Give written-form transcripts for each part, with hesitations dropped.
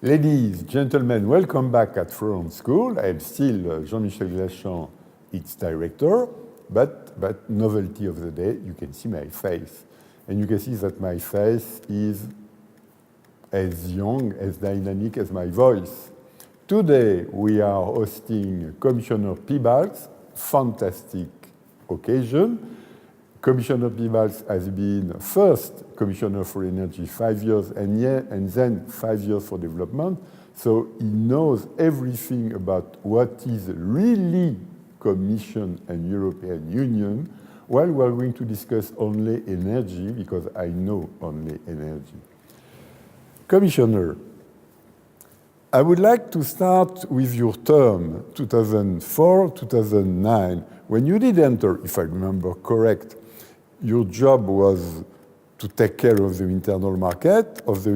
Ladies, gentlemen, welcome back at Florence School. I'm still Jean-Michel Glachant, its director, but novelty of the day, you can see my face. And you can see that my face is as young, as dynamic as my voice. Today, we are hosting Commissioner Piebalgs, fantastic occasion. Commissioner Piebalgs has been first Commissioner for Energy 5 years and then 5 years for development. So he knows everything about what is really Commission and European Union, while we're going to discuss only energy, because I know only energy. Commissioner, I would like to start with your term, 2004-2009. When you did enter, if I remember correct, your job was to take care of the internal market, and of the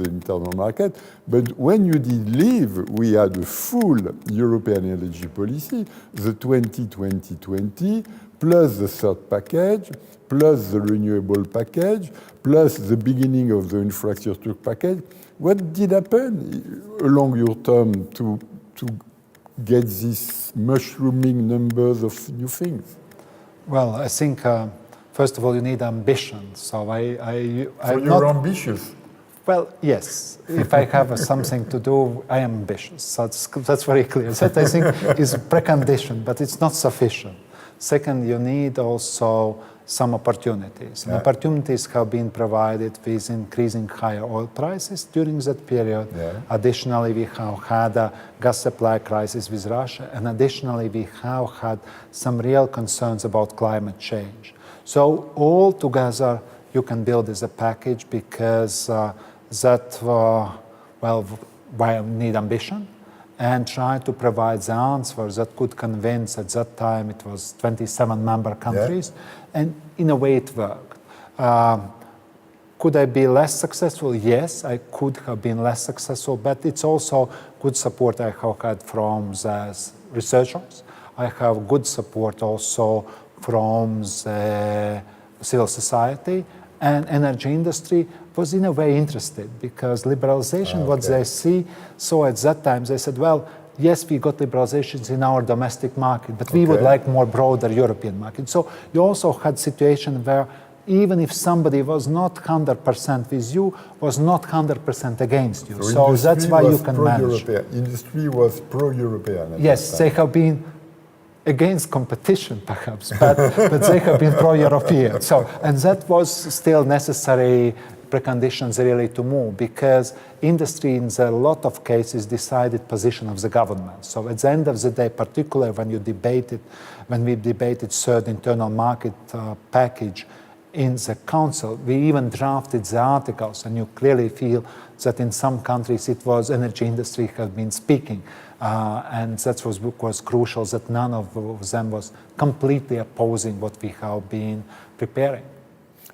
internal market. But when you did leave, we had a full European energy policy, the 2020, plus the third package, plus the renewable package, plus the beginning of the infrastructure package. What did happen along your term to get these mushrooming numbers of new things? Well, I think, first of all, you need ambition. So So you're ambitious? Well, yes. If I have something to do, I am ambitious. That's very clear. That, I think, is a precondition, but it's not sufficient. Second, you need also some opportunities. Yeah. Opportunities have been provided with increasing higher oil prices during that period. Yeah. Additionally, we have had a gas supply crisis with Russia, and additionally, we have had some real concerns about climate change. So all together, you can build as a package because we need ambition and try to provide the answers that could convince, at that time it was 27 member countries, and in a way it worked. Could I be less successful? Yes, I could have been less successful, but it's also good support I have had from the researchers. I have good support also from the civil society, and energy industry was in a way interested because liberalization, what they see, so at that time they said, well, yes, we got liberalizations in our domestic market, but we would like more broader European market. So you also had situation where even if somebody was not 100% with you, was not 100% against you. So that's why you can manage. Industry was pro-European. Yes, they have been against competition, perhaps, but they have been pro-European. So, and that was still necessary preconditions really to move, because industry in a lot of cases decided position of the government. So at the end of the day, particularly when we debated third internal market package in the council, we even drafted the articles, and you clearly feel that in some countries it was energy industry have been speaking. And that was crucial, that none of them was completely opposing what we have been preparing.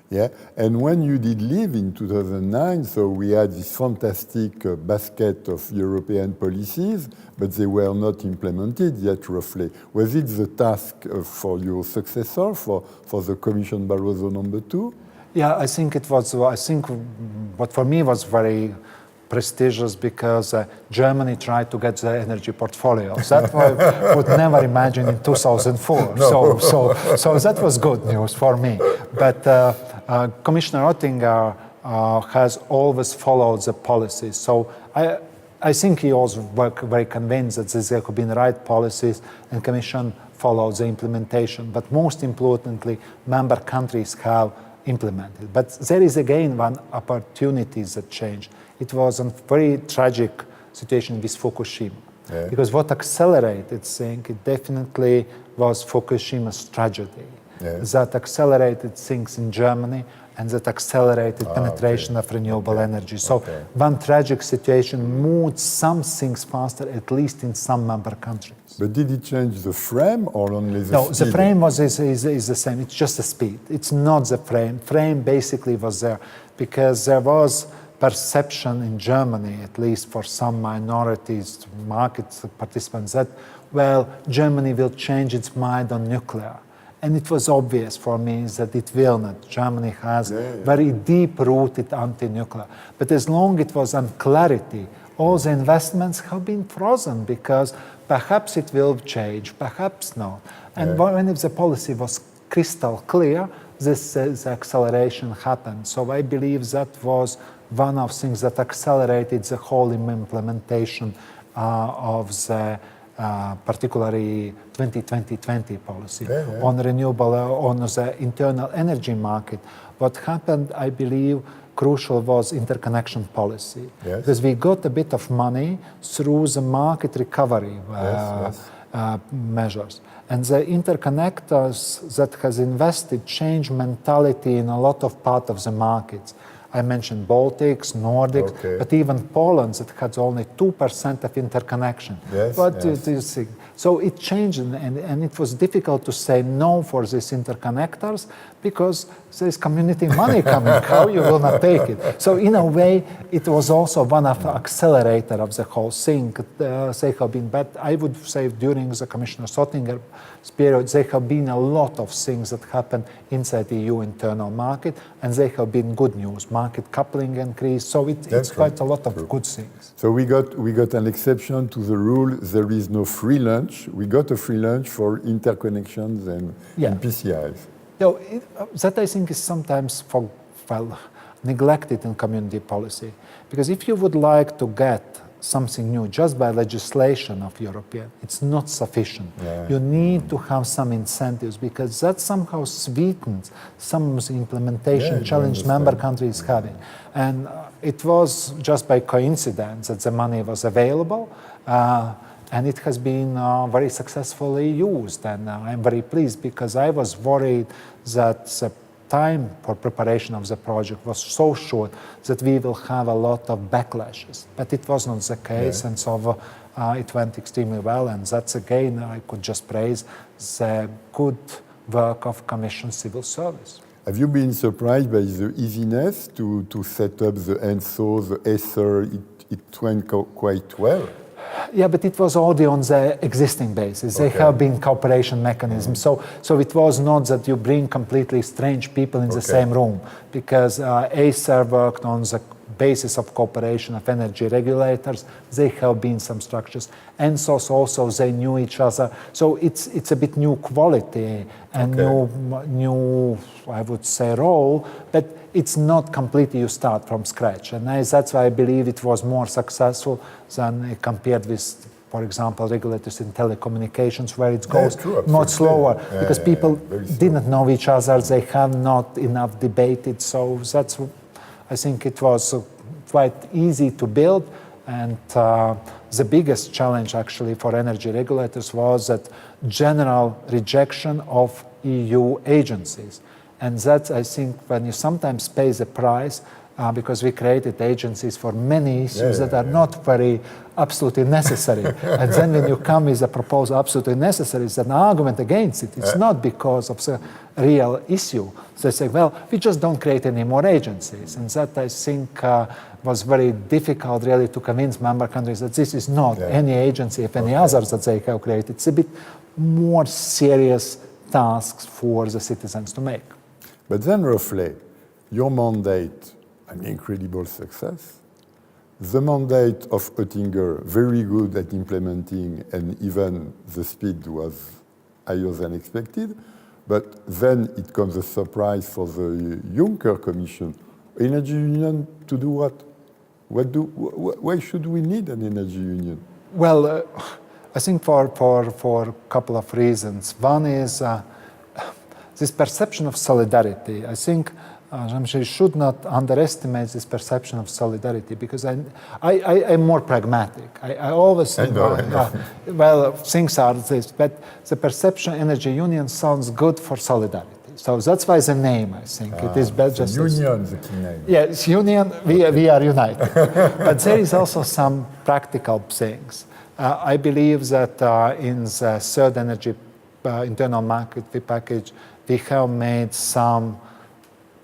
Yeah, and when you did leave in 2009, so we had this fantastic basket of European policies, but they were not implemented yet roughly. Was it the task for your successor, for the Commission Barroso #2? Yeah, I think it was. I think what for me was very prestigious because Germany tried to get the energy portfolio. That I would never imagine in 2004. No. So that was good news for me. But Commissioner Oettinger has always followed the policies. So I think he was very convinced that these have been the right policies, and Commission followed the implementation. But most importantly, member countries have implemented. But there is again one opportunity that changed. It was a very tragic situation with Fukushima. Yeah. Because what accelerated things, it definitely was Fukushima's tragedy. Yeah. That accelerated things in Germany, and that accelerated penetration of renewable energy. So one tragic situation moved some things faster, at least in some member countries. But did it change the frame or only the speed? No, the frame is the same. It's just the speed. It's not the frame. Frame basically was there because there was perception in Germany, at least for some minorities, market participants, that, well, Germany will change its mind on nuclear. And it was obvious for me that it will not. Germany has very deep-rooted anti-nuclear. But as long as it was unclarity, all the investments have been frozen because perhaps it will change, perhaps not. And when the policy was crystal clear, this acceleration happened. So I believe that was one of the things that accelerated the whole implementation of the particularly 2020 policy on renewable, on the internal energy market. What happened, I believe, crucial was interconnection policy. Because we got a bit of money through the market recovery measures. And the interconnectors that has invested changed mentality in a lot of part of the markets. I mentioned Baltics, Nordics, but even Poland that had only 2% of interconnection. What do you think? So it changed, and it was difficult to say no for these interconnectors because there is community money coming. How you will not take it? So in a way, it was also one of the accelerator of the whole thing. They have been, but I would say during the Commissioner Sottinger's period, there have been a lot of things that happened inside the EU internal market, and they have been good news. Market coupling increased, so it's quite a lot of good things. So we got an exception to the rule. There is no free lunch. We got a free lunch for interconnections and PCIs. That I think is sometimes neglected in community policy, because if you would like to get something new just by legislation of European, it's not sufficient. You need to have some incentives because that somehow sweetens some of the implementation challenge member countries having. And it was just by coincidence that the money was available, and it has been very successfully used. And I'm very pleased because I was worried that the time for preparation of the project was so short that we will have a lot of backlashes. But it was not the case, and so it went extremely well. And that's again, I could just praise the good work of Commission Civil Service. Have you been surprised by the easiness to set up the ENSO, the ESSER? It went quite well. Yeah, but it was already on the existing basis. There have been cooperation mechanisms. So it was not that you bring completely strange people in the same room, because ACER worked on the basis of cooperation of energy regulators. There have been some structures. ENSOs also, they knew each other. So it's a bit new quality and new, I would say, role, but it's not completely you start from scratch. And that's why I believe it was more successful than compared with, for example, regulators in telecommunications, where it goes much slower because people didn't know each other. They have not enough debated. So that's, I think it was quite easy to build. And the biggest challenge actually for energy regulators was that general rejection of EU agencies. And that's, I think, when you sometimes pay the price, because we created agencies for many issues that are not very absolutely necessary. And then when you come with a proposal absolutely necessary, it's an argument against it. It's not because of the real issue. So they say, well, we just don't create any more agencies. And that, I think, was very difficult really to convince member countries that this is not any agency of any others that they have created. It's a bit more serious tasks for the citizens to make. But then roughly, your mandate, an incredible success. The mandate of Oettinger, very good at implementing, and even the speed was higher than expected. But then it comes a surprise for the Juncker Commission. Energy Union to do what? Why should we need an energy union? Well, I think for a couple of reasons. One is this perception of solidarity. I think Jean-Michel should not underestimate this perception of solidarity, because I'm more pragmatic. I always think, well, things are this, but the perception energy union sounds good for solidarity. So that's why the name, I think, it is better. Union, the key name. Yes, union, we are united. But there is also some practical things. I believe that in the third energy internal market package, we have made some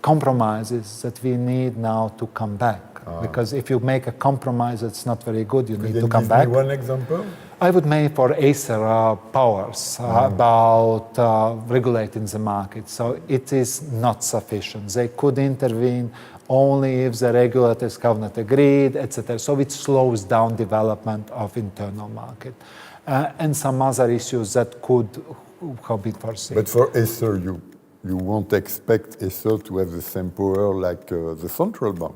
compromises that we need now to come back. Because if you make a compromise that's not very good, you need to come back. Give me one example? I would make for Acer powers about regulating the market. So it is not sufficient. They could intervene only if the regulators have not agreed, etc. So it slows down development of internal market. And some other issues that could have been foreseen. But for Acer, you won't expect Acer to have the same power like the central bank.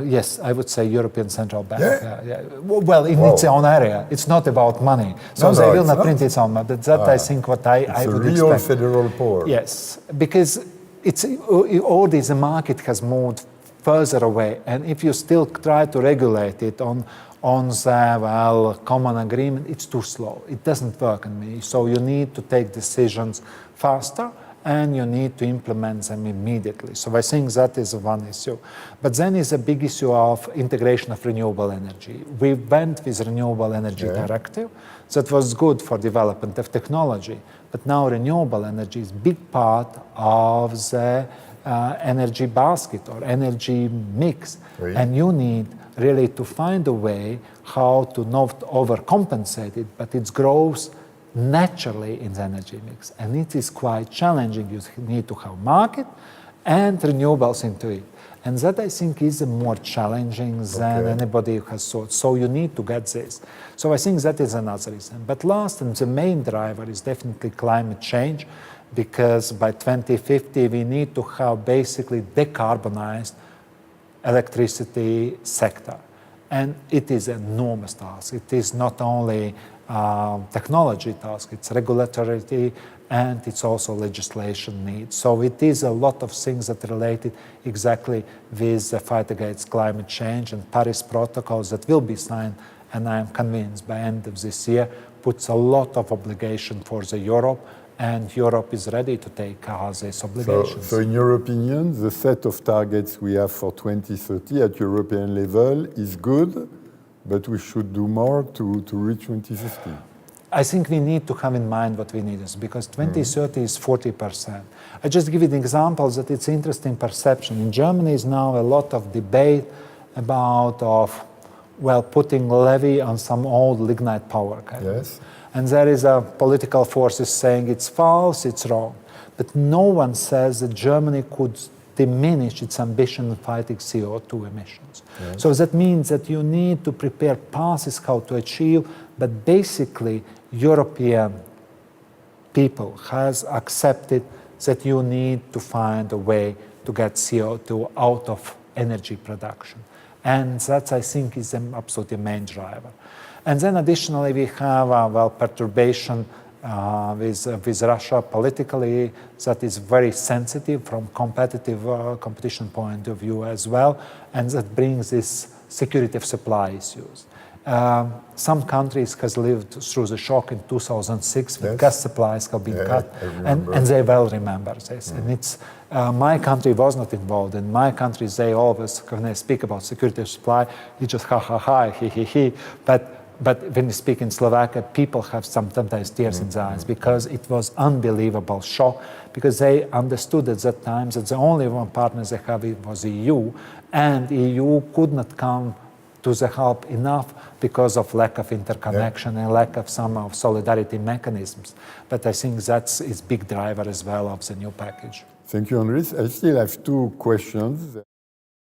Yes, I would say European Central Bank. Yeah? Well, in its own area. It's not about money. So they will not print its own money. But that I think what I would expect. It's a real federal power. Yes, because already the market has moved further away. And if you still try to regulate it on the common agreement, it's too slow. It doesn't work on me. So you need to take decisions faster, and you need to implement them immediately. So I think that is one issue. But then is a big issue of integration of renewable energy. We went with renewable energy directive. That was good for development of technology. But now renewable energy is a big part of the energy basket or energy mix. Oui. And you need really to find a way how to not overcompensate it, but it grows naturally in the energy mix. And it is quite challenging. You need to have market and renewables into it. And that I think is more challenging than anybody has thought. So you need to get this. So I think that is another reason. But last and the main driver is definitely climate change, because by 2050 we need to have basically decarbonized electricity sector. And it is an enormous task. It is not only technology task, it's regulatory, and it's also legislation needs. So it is a lot of things that are related exactly with the fight against climate change and Paris protocols that will be signed, and I am convinced by end of this year, puts a lot of obligation for the Europe, and Europe is ready to take these obligations. So in your opinion, the set of targets we have for 2030 at European level is good, but we should do more to reach 2050. I think we need to have in mind what we need is, because 2030 is 40%. I just give you the examples that it's interesting perception. In Germany is now a lot of debate about putting levy on some old lignite power cables. Yes. And there is a political forces saying it's false, it's wrong. But no one says that Germany could diminish its ambition in fighting CO2 emissions. Yes. So that means that you need to prepare paths how to achieve, but basically European people has accepted that you need to find a way to get CO2 out of energy production. And that, I think, is absolutely the main driver. And then additionally, we have perturbation with Russia politically that is very sensitive from competition point of view as well, and that brings this security of supply issues. Some countries has lived through the shock in 2006 when gas supplies have been cut, and they well remember this. And it's my country was not involved. In my country, they always, when they speak about security of supply, you just ha ha ha, he he he. But when you speak in Slovakia, people have sometimes tears in their eyes because it was unbelievable shock, because they understood at that time that the only one partner they have was EU, and EU could not come to the help enough because of lack of interconnection and lack of some of solidarity mechanisms. But I think that's is big driver as well of the new package. Thank you, Andris. I still have two questions.